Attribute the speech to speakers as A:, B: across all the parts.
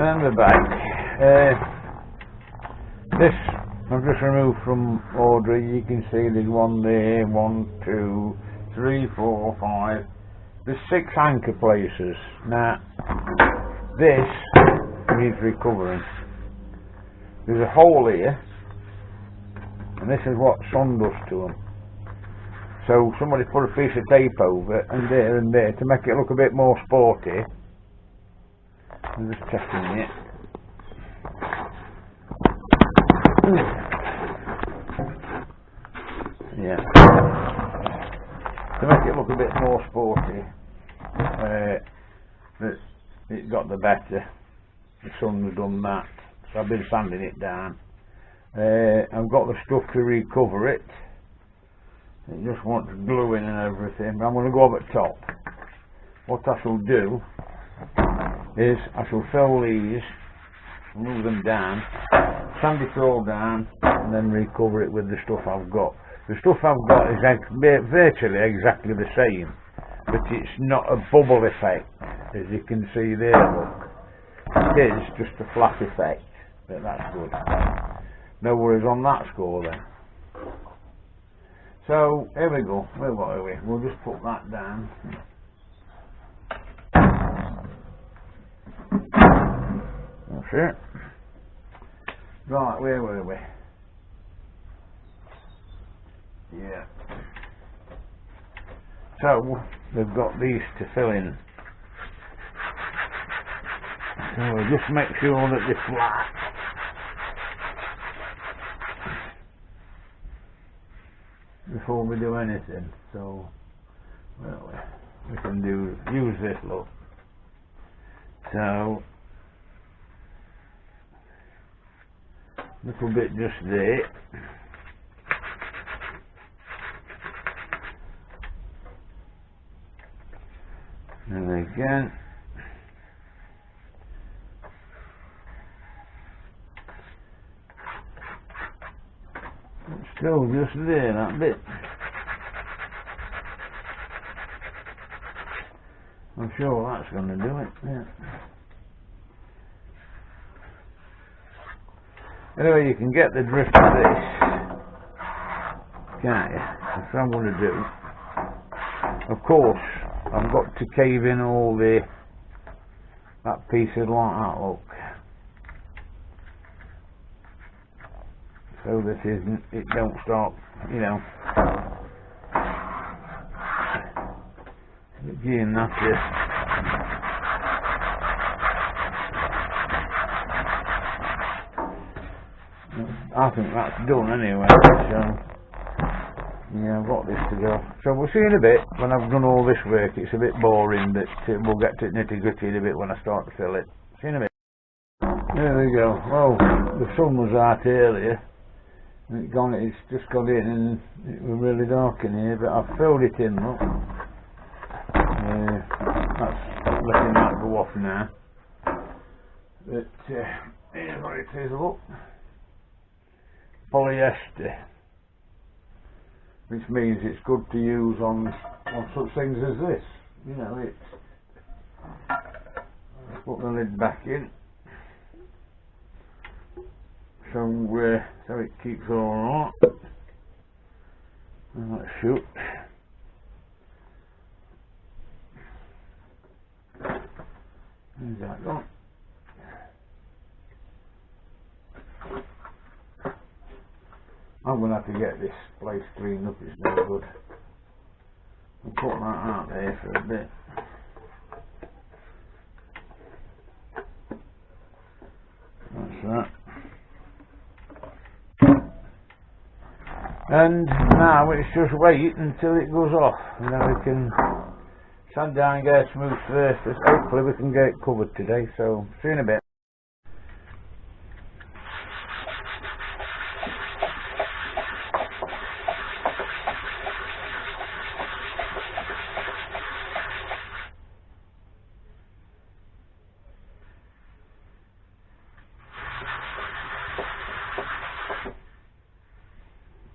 A: And the back. This I've just removed from Audrey. You can see there's one there, 1, 2, 3, 4, 5. There's 6 anchor places. Now this needs recovering. There's a hole here, and this is what sun does to them. So somebody put a piece of tape over it, and there to make it look a bit more sporty. I'm just checking it. Yeah. To make it look a bit more sporty, it got the better. The sun has done that, so I've been sanding it down. I've got the stuff to recover it. It just wants gluing and everything, but I'm going to go up at top. What I shall do is I shall fill these, move them down, sand it all down, and then recover it with the stuff I've got. The stuff I've got is virtually exactly the same, but it's not a bubble effect, as you can see there, look. It is just a flat effect, but that's good. No worries on that score then. So, here we go. Where are we? We'll just put that down. That's it. Right, where were we? Yeah. So, we've got these to fill in. So, we'll just make sure that they're flat. Before we do anything. So, well, we can use this, look. So, little bit just there. And again. It's still just there, that bit. I'm sure that's going to do it, yeah. Anyway, you can get the drift of this, can't you? That's what I'm going to do. Of course, I've got to cave in all that piece of like that, look. So that it don't start, you know. Again, that's it. I think that's done anyway, so yeah, I've got this to go. So we'll see in a bit. When I've done all this work, it's a bit boring, but we'll get to nitty gritty in a bit when I start to fill it. See in a bit. There we go. Well, the sun was out earlier. It's just got in and it was really dark in here, but I've filled it in, look. That's letting that go off now. But here's what it is, look. Polyester, which means it's good to use on such things as this. You know, let's put the lid back in. So it keeps all right. Let's shoot. Where's that gone? I'm going to have to get this place cleaned up, it's no good. I'll put that out there for a bit. That's that. And now it's just wait until it goes off, and then we can sand down and get a smooth surface. Hopefully we can get it covered today, so see you in a bit.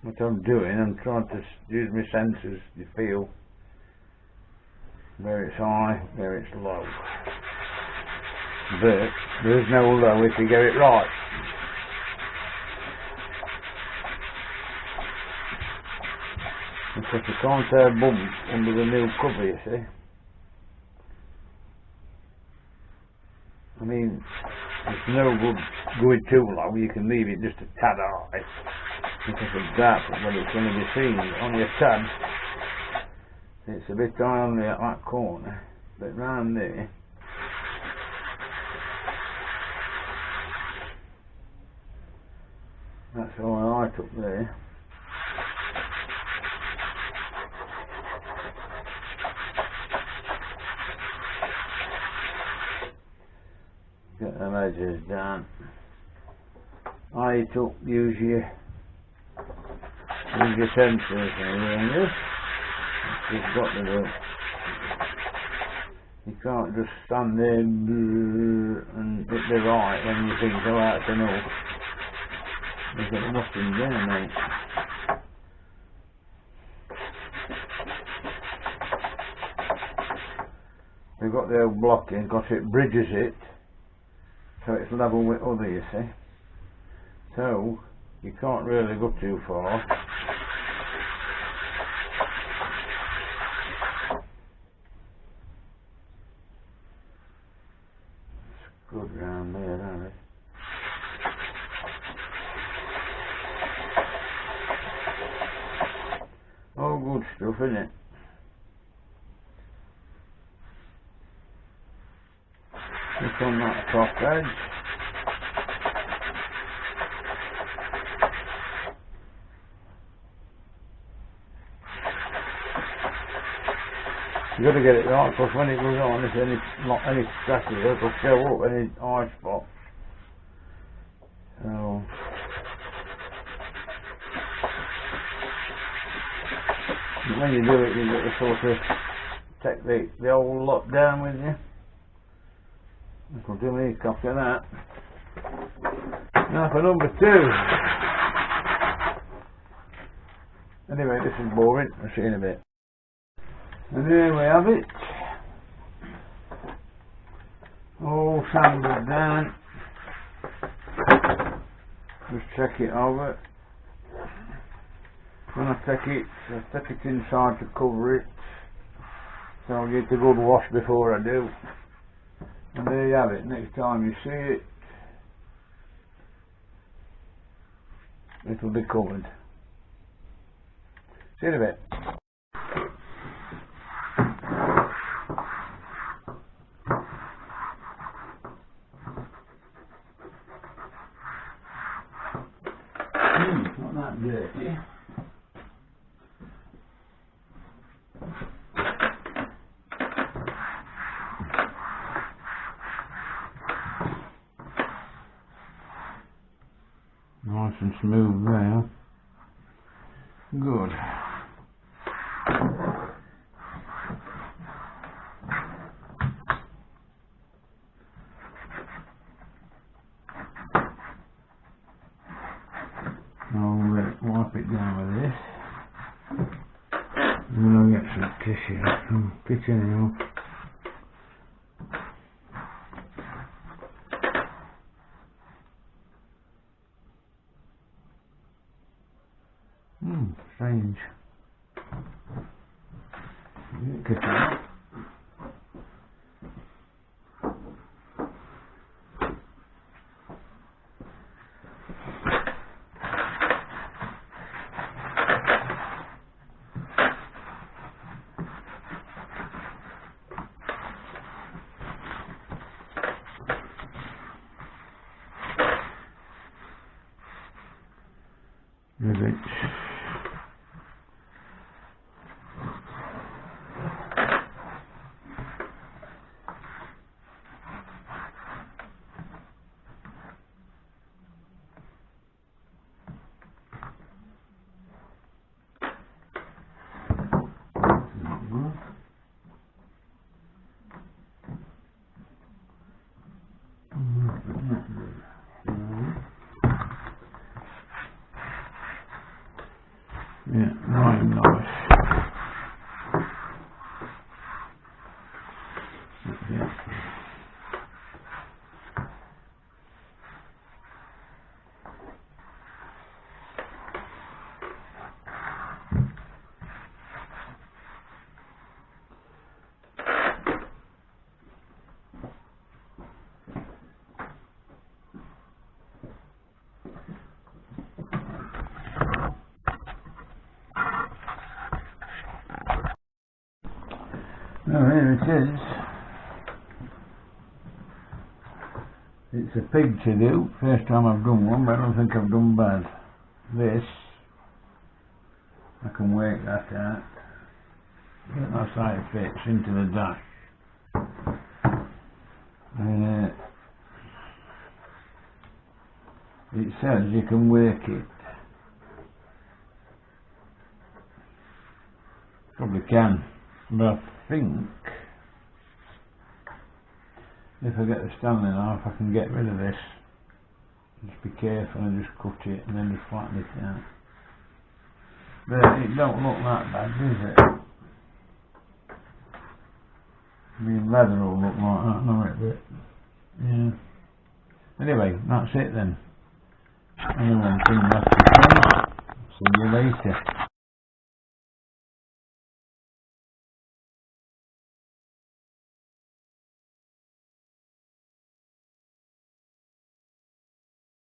A: What I'm doing, I'm trying to use my sensors to feel where it's high, where it's low. but there's no low if you get it right. Because you can't have a bump under the new cover, you see. I mean, it's no good going too low. You can leave it just a tad high because of that, but it's going to be seen only a tad. It's a bit high on that corner, but round there, that's all right up there. Get the measures down. Use your sensors and this. You've got to do. You can't just stand there and hit the right when you think, oh, that's enough. You've got nothing there, mate. We've got the old block in because it bridges it, so it's level with other, you see. So you can't really go too far. It's good round there, isn't it? All good stuff, isn't it? Just on that top edge. You got to get it right, because when it goes on, if any scratches, it'll show up any eye spot. So when you do it, you got to sort of take the whole lot down with you. I'll do me a copy of that. Now for number 2. Anyway, this is boring. I'll see you in a bit. And there we have it. All sanded down. Just check it over. When I take it inside to cover it. So I'll get a good wash before I do. And there you have it. Next time you see it, it'll be covered. See you in a bit. Not that dirty. Nice and smooth there. Good. I'll wipe it down with this. And then I'll get some tissue. Some kitchen off. Strange. Kick it out. Ribbit. Yeah, nice. That's it. Oh, here it is. It's a pig to do. First time I've done one, but I don't think I've done bad. This, I can work that out. That's how it fits into the dash. It says you can work it. Probably can, but I think if I get the standing off, I can get rid of this. Just be careful and just cut it and then just flatten it out. But it don't look that bad, does it? I mean, leather will look like that, no it, but yeah. Anyway, that's it then. Anyone think that's the thing? See you later.